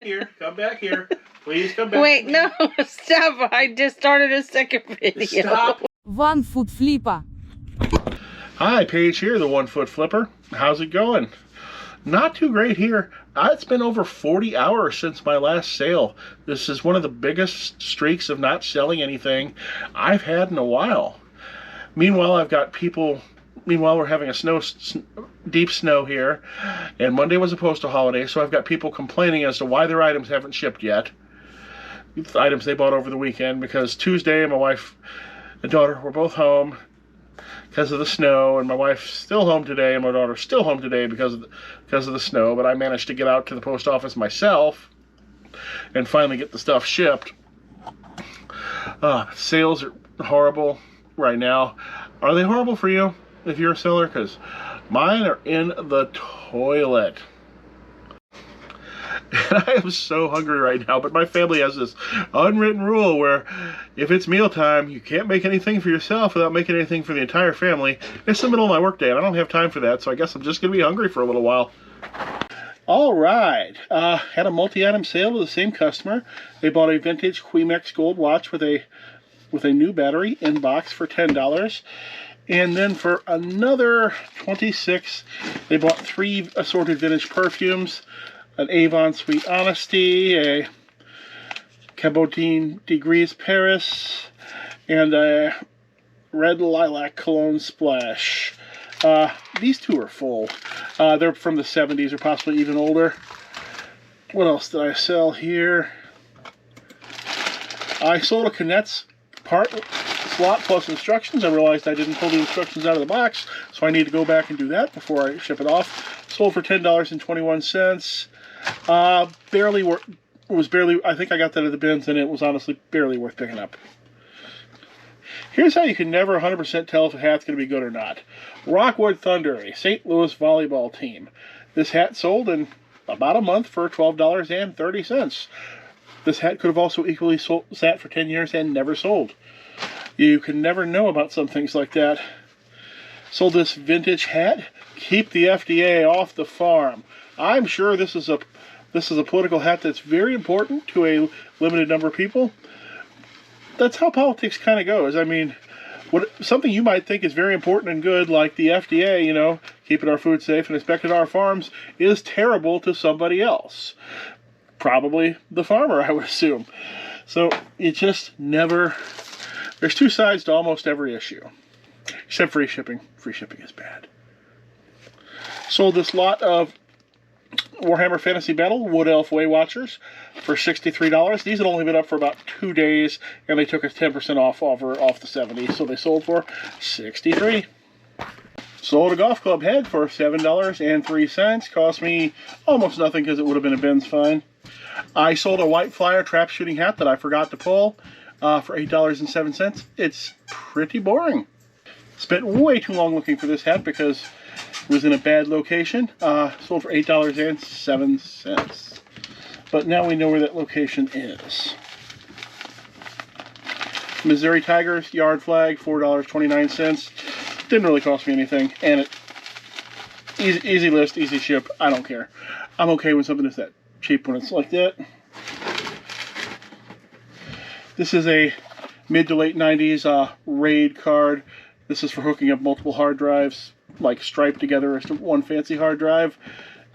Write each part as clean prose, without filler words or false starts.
Here, come back here. Please come back. Wait, no, stop. I just started a second video. Stop. One-foot-flipper. Hi, Paige here, the 1 Foot Flipper. How's it going? Not too great here. It's been over 40 hours since my last sale. This is one of the biggest streaks of not selling anything I've had in a while. Meanwhile, we're having a deep snow here, and Monday was a postal holiday, so I've got people complaining as to why their items haven't shipped yet. The items they bought over the weekend, because Tuesday my wife and daughter were both home because of the snow, and my wife's still home today, and my daughter's still home today because of the snow, but I managed to get out to the post office myself and finally get the stuff shipped. Sales are horrible right now. Are they horrible for you if you're a seller? Because mine are in the toilet. And I am so hungry right now, but my family has this unwritten rule where if it's mealtime, you can't make anything for yourself without making anything for the entire family. It's the middle of my workday, and I don't have time for that, so I guess I'm just going to be hungry for a little while. All right, had a multi-item sale to the same customer. They bought a vintage Quimex gold watch with a new battery in box for $10. And then for another $26, they bought 3 assorted vintage perfumes. An Avon Sweet Honesty, a Cabotin Degrees Paris, and a Red Lilac Cologne Splash. These two are full. They're from the 70s or possibly even older. What else did I sell here? I sold a Connects part slot plus instructions. I realized I didn't pull the instructions out of the box, so I need to go back and do that before I ship it off. Sold for $10.21. I think I got that at the bins, and it was honestly barely worth picking up. Here's how you can never 100% tell if a hat's going to be good or not. Rockwood Thunder, a St. Louis volleyball team. This hat sold in about a month for $12.30. This hat could have also equally sat for 10 years and never sold. You can never know about some things like that. Sold this vintage hat. Keep the FDA off the farm. I'm sure this is a political hat that's very important to a limited number of people. That's how politics kind of goes. I mean, something you might think is very important and good, like the FDA, keeping our food safe and inspecting our farms, is terrible to somebody else. Probably the farmer, I would assume. So you just never... There's two sides to almost every issue. Except free shipping. Free shipping is bad. Sold this lot of Warhammer Fantasy Battle Wood Elf Way Watchers for $63. These had only been up for about 2 days, and they took a 10% off the 70, so they sold for $63. Sold a golf club head for $7.03. Cost me almost nothing because it would have been a bin's fine. I sold a White Flyer trap shooting hat that I forgot to pull for $8.07. It's pretty boring. Spent way too long looking for this hat because it was in a bad location. Sold for $8.07. But now we know where that location is. Missouri Tigers yard flag, $4.29. Didn't really cost me anything, and easy list, easy ship. I don't care. I'm okay when something is that cheap when it's like that. This is a mid to late 90s RAID card. This is for hooking up multiple hard drives, like striped together as one fancy hard drive.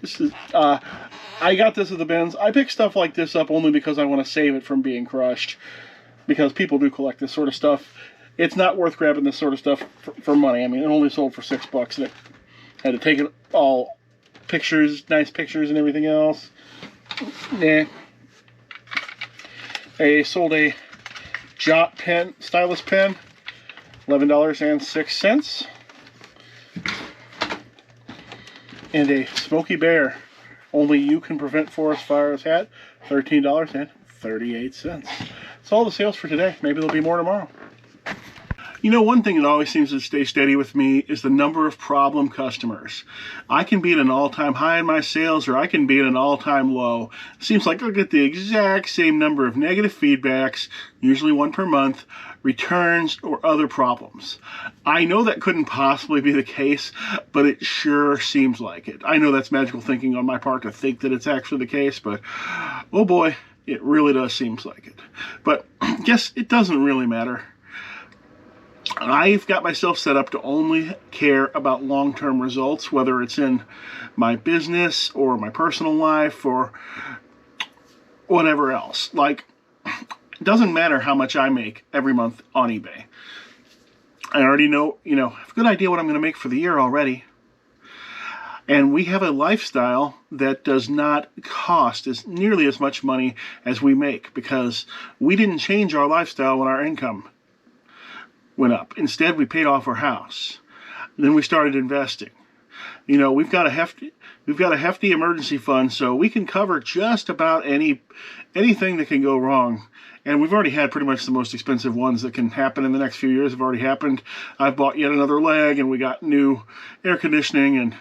This is I got this at the bins. I pick stuff like this up only because I want to save it from being crushed, because people do collect this sort of stuff. It's not worth grabbing this sort of stuff for money. I mean, it only sold for $6, and it had to take it all pictures, nice pictures and everything else. Nah. I sold a Jot pen, stylus pen, $11.06. And a Smoky Bear, Only You Can Prevent Forest Fires hat, $13.38. That's all the sales for today. Maybe there'll be more tomorrow. You know, one thing that always seems to stay steady with me is the number of problem customers. I can be at an all-time high in my sales, or I can be at an all-time low. It seems like I'll get the exact same number of negative feedbacks, usually one per month, returns, or other problems. I know that couldn't possibly be the case, but it sure seems like it. I know that's magical thinking on my part to think that it's actually the case, but oh boy, it really does seem like it. But guess it doesn't really matter. I've got myself set up to only care about long-term results, whether it's in my business or my personal life or whatever else. Like, it doesn't matter how much I make every month on eBay. I already know, I have a good idea what I'm going to make for the year already. And we have a lifestyle that does not cost nearly as much money as we make, because we didn't change our lifestyle when our income went up. Instead, we paid off our house. And then we started investing. We've got a hefty emergency fund, so we can cover just about anything that can go wrong. And we've already had pretty much the most expensive ones that can happen in the next few years have already happened. I've bought yet another leg, and we got new air conditioning and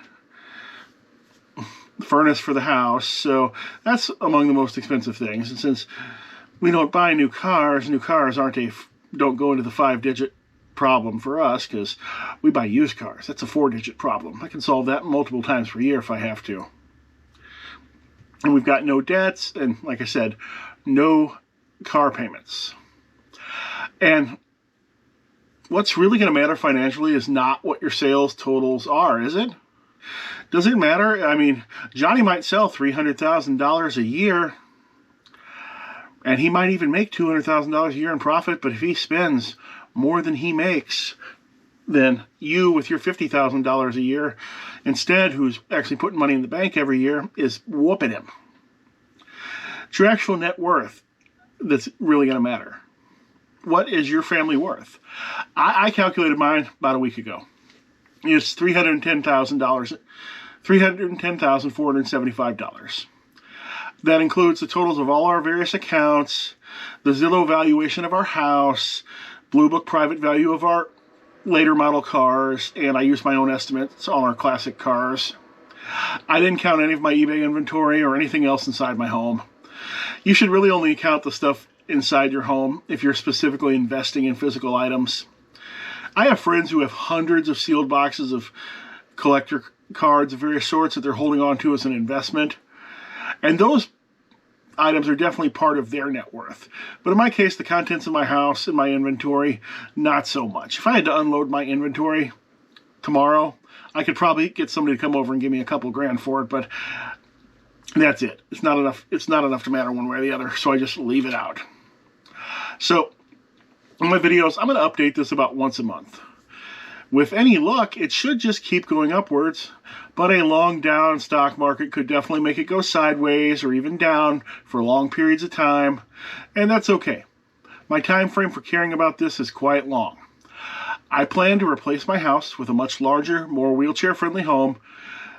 furnace for the house. So that's among the most expensive things. And since we don't buy new cars don't go into the 5-digit problem for us, because we buy used cars. That's a 4-digit problem. I can solve that multiple times per year if I have to. And we've got no debts, and like I said, no car payments. And what's really going to matter financially is not what your sales totals are, is it? Does it matter? I mean, Johnny might sell $300,000 a year, and he might even make $200,000 a year in profit, but if he spends more than he makes, then you with your $50,000 a year instead, who's actually putting money in the bank every year, is whooping him. It's your actual net worth that's really going to matter. What is your family worth? I calculated mine about a week ago. It's $310,475. That includes the totals of all our various accounts, the Zillow valuation of our house, Blue Book private value of our later model cars, and I use my own estimates on our classic cars. I didn't count any of my eBay inventory or anything else inside my home. You should really only count the stuff inside your home if you're specifically investing in physical items. I have friends who have hundreds of sealed boxes of collector cards of various sorts that they're holding on to as an investment. And those items are definitely part of their net worth. But in my case, the contents of my house and my inventory, not so much. If I had to unload my inventory tomorrow, I could probably get somebody to come over and give me a couple grand for it, but that's it. It's not enough. It's not enough to matter one way or the other, so I just leave it out. So in my videos, I'm going to update this about once a month. With any luck, it should just keep going upwards, but a long down stock market could definitely make it go sideways or even down for long periods of time, and that's okay. My time frame for caring about this is quite long. I plan to replace my house with a much larger, more wheelchair-friendly home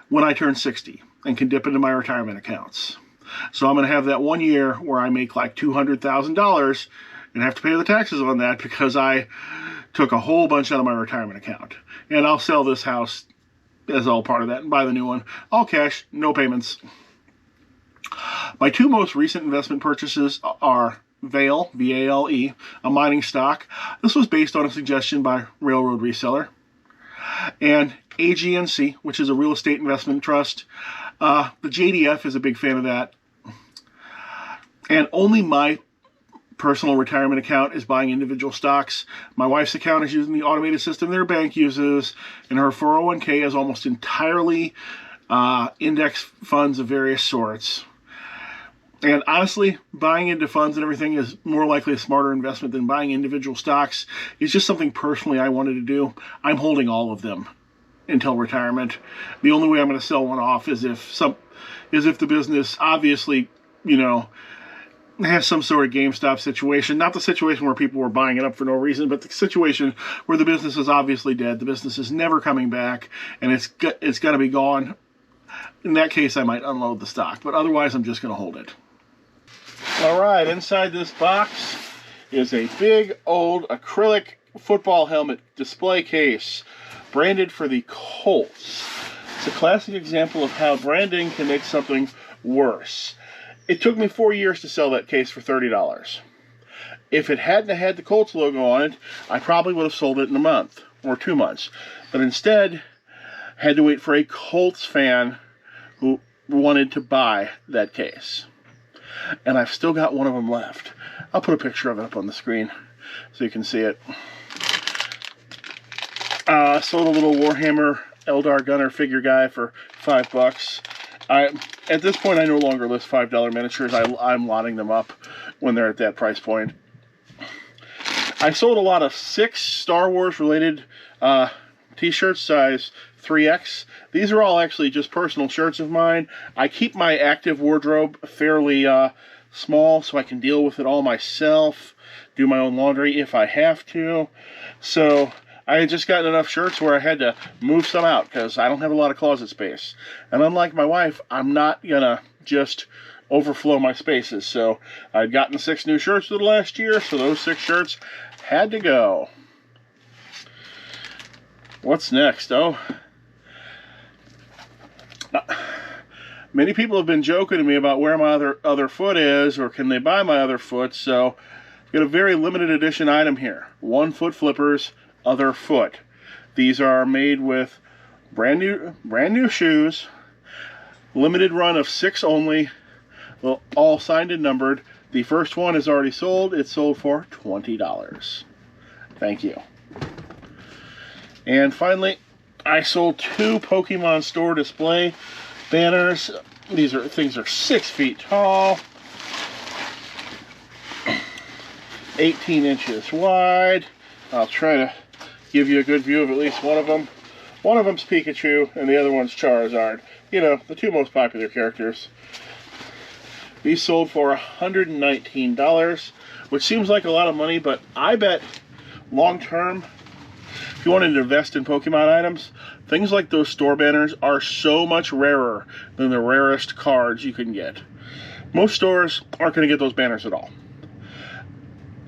when I turn 60 and can dip into my retirement accounts. So I'm going to have that 1 year where I make like $200,000 and have to pay the taxes on that because I took a whole bunch out of my retirement account. And I'll sell this house as all part of that and buy the new one. All cash, no payments. My two most recent investment purchases are Vale, V-A-L-E, a mining stock. This was based on a suggestion by Railroad Reseller. And AGNC, which is a real estate investment trust. The JDF is a big fan of that. And only my personal retirement account is buying individual stocks. My wife's account is using the automated system their bank uses, and her 401k is almost entirely index funds of various sorts. And honestly, buying into funds and everything is more likely a smarter investment than buying individual stocks. It's just something personally I wanted to do. I'm holding all of them until retirement. The only way I'm going to sell one off is if the business obviously, has some sort of GameStop situation. Not the situation where people were buying it up for no reason, but the situation where the business is obviously dead. The business is never coming back, and it's got to be gone. In that case, I might unload the stock, but otherwise I'm just going to hold it. All right, inside this box is a big old acrylic football helmet display case, branded for the Colts. It's a classic example of how branding can make something worse. It took me 4 years to sell that case for $30. If it hadn't had the Colts logo on it, I probably would have sold it in a month or 2 months. But instead, had to wait for a Colts fan who wanted to buy that case. And I've still got one of them left. I'll put a picture of it up on the screen so you can see it. I sold a little Warhammer Eldar Gunner figure guy for $5. At this point, I no longer list $5 miniatures. I'm lotting them up when they're at that price point. I sold a lot of 6 Star Wars related t-shirts, size 3X. These are all actually just personal shirts of mine. I keep my active wardrobe fairly small so I can deal with it all myself, do my own laundry if I have to. So I had just gotten enough shirts where I had to move some out because I don't have a lot of closet space. And unlike my wife, I'm not gonna just overflow my spaces. So I'd gotten 6 new shirts for the last year, so those 6 shirts had to go. What's next? Oh, many people have been joking to me about where my other foot is, or can they buy my other foot. So I've got a very limited edition item here. 1 Foot Flippers Other Foot. These are made with brand new shoes. Limited run of 6 only. Well, all signed and numbered. The first one is already sold. It's sold for $20. Thank you. And finally, I sold 2 Pokemon Store display banners. These things are 6 feet tall, 18 inches wide. I'll try to give you a good view of at least one of them. One of them's Pikachu, and the other one's Charizard. You know, the 2 most popular characters. These sold for $119, which seems like a lot of money, but I bet long term, if you wanted to invest in Pokemon items, things like those store banners are so much rarer than the rarest cards you can get. Most stores aren't going to get those banners at all.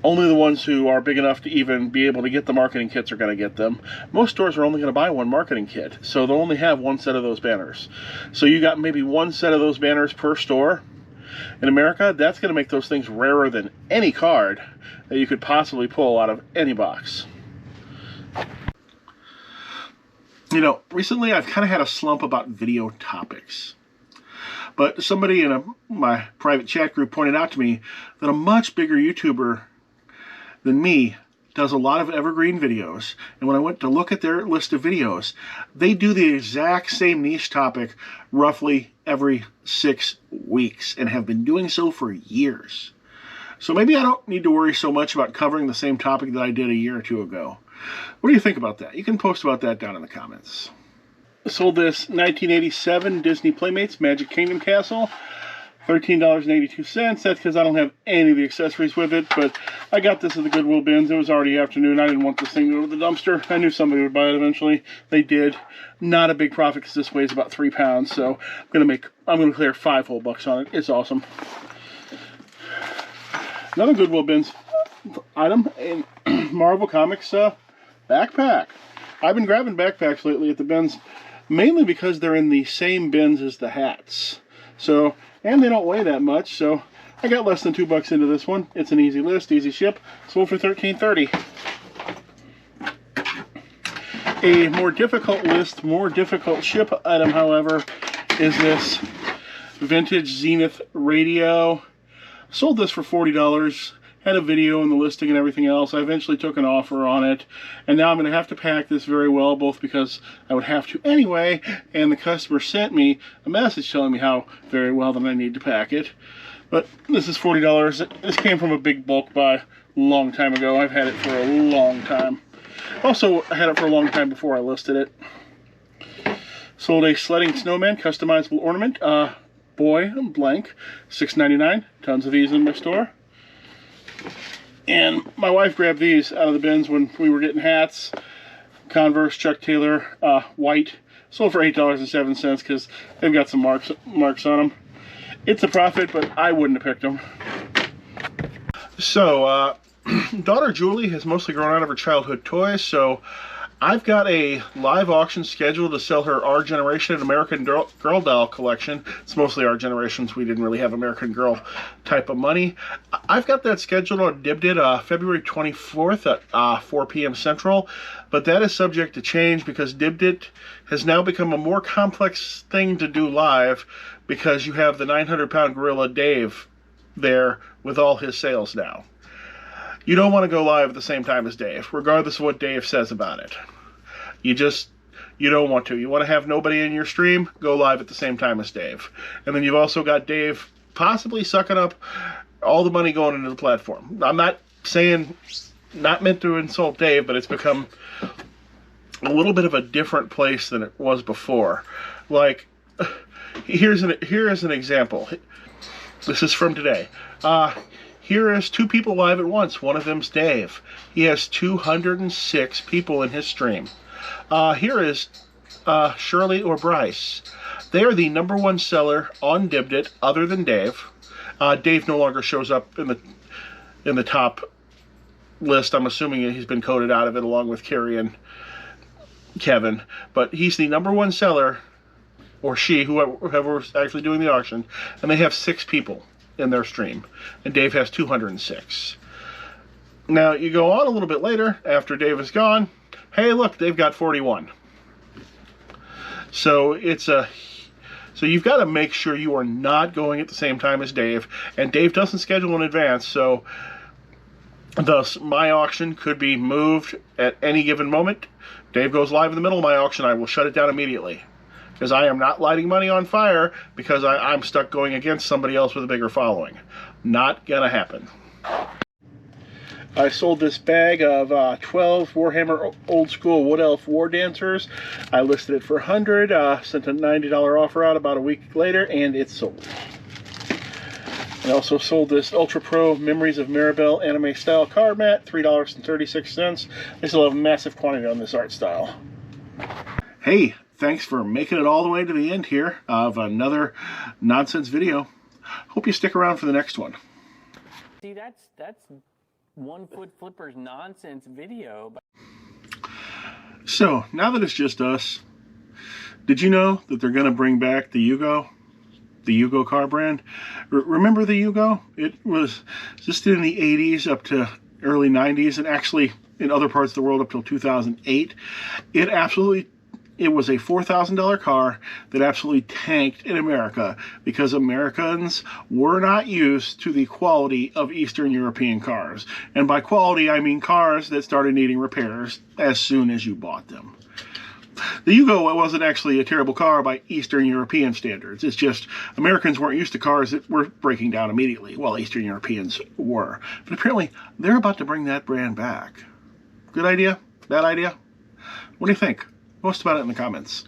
Only the ones who are big enough to even be able to get the marketing kits are going to get them. Most stores are only going to buy 1 marketing kit, so they'll only have 1 set of those banners. So you got maybe 1 set of those banners per store. In America, that's going to make those things rarer than any card that you could possibly pull out of any box. You know, recently I've kind of had a slump about video topics. But somebody in my private chat group pointed out to me that a much bigger YouTuber than me does a lot of evergreen videos. And when I went to look at their list of videos, they do the exact same niche topic roughly every 6 weeks and have been doing so for years. So maybe I don't need to worry so much about covering the same topic that I did a year or 2 ago. What do you think about that? You can post about that down in the comments. I sold this 1987 Disney Playmates Magic Kingdom Castle. $13.82. That's because I don't have any of the accessories with it, but I got this at the Goodwill bins. It was already afternoon. I didn't want this thing to go to the dumpster. I knew somebody would buy it eventually. They did. Not a big profit because this weighs about 3 pounds, so I'm gonna clear 5 whole bucks on it. It's awesome. Another Goodwill bins item, a Marvel Comics backpack. I've been grabbing backpacks lately at the bins, mainly because they're in the same bins as the hats. So, and they don't weigh that much, so I got less than $2 into this one. It's an easy list, easy ship. Sold for $13.30. A more difficult list, more difficult ship item, however, is this vintage Zenith radio. Sold this for $40. Had a video and the listing and everything else. I eventually took an offer on it, and now I'm going to have to pack this very well, both because I would have to anyway, and the customer sent me a message telling me how very well that I need to pack it. But this is $40. This came from a big bulk buy a long time ago. I've had it for a long time. Also, I had it for a long time before I listed it. Sold a sledding snowman customizable ornament. Boy blank, $6.99. Tons of these in my store. And my wife grabbed these out of the bins when we were getting hats. Converse Chuck Taylor white. Sold for $8.07 because they've got some marks on them. It's a profit, but I wouldn't have picked them. So, daughter Julie has mostly grown out of her childhood toys, so I've got a live auction scheduled to sell her Our Generation and American Girl doll collection. It's mostly Our Generations. We didn't really have American Girl type of money. I've got that scheduled on Dibdit February 24th at 4 p.m. Central, but that is subject to change because Dibdit has now become a more complex thing to do live because you have the 900-pound gorilla Dave there with all his sales now. You don't want to go live at the same time as Dave, regardless of what Dave says about it. You don't want to. You want to have nobody in your stream, go live at the same time as Dave. And then you've also got Dave possibly sucking up all the money going into the platform. I'm not saying, not meant to insult Dave, but it's become a little bit of a different place than it was before. Like, here is an example. This is from today. Here is 2 people live at once. One of them's Dave. He has 206 people in his stream. Here is Shirley or Bryce. They are the #1 seller on Dibdit other than Dave. Dave no longer shows up in the top list. I'm assuming he's been coded out of it along with Carrie and Kevin. But he's the #1 seller, or she, whoever's actually doing the auction, and they have 6 people in their stream, and Dave has 206. Now you go on a little bit later after Dave is gone. Hey, look, they've got 41. So you've got to make sure you are not going at the same time as Dave, and Dave doesn't schedule in advance, so thus my auction could be moved at any given moment. Dave goes live in the middle of my auction, I will shut it down immediately. Because I am not lighting money on fire because I'm stuck going against somebody else with a bigger following. Not gonna happen. I sold this bag of 12 Warhammer Old School Wood Elf War Dancers. I listed it for 100, sent a $90 offer out about a week later, and it's sold. I also sold this Ultra Pro Memories of Maribel anime style card mat, $3.36. I still have a massive quantity on this art style. Hey! Thanks for making it all the way to the end here of another nonsense video. Hope you stick around for the next one. See, that's One Foot Flipper's nonsense video. So, now that it's just us, did you know that they're going to bring back the Yugo? The Yugo car brand? Remember the Yugo? It was just in the 80s up to early 90s, and actually in other parts of the world up till 2008. It was a $4,000 car that absolutely tanked in America because Americans were not used to the quality of Eastern European cars. And by quality, I mean cars that started needing repairs as soon as you bought them. The Yugo wasn't actually a terrible car by Eastern European standards. It's just Americans weren't used to cars that were breaking down immediately, while Eastern Europeans were. But apparently, they're about to bring that brand back. Good idea? Bad idea? What do you think? Post about it in the comments.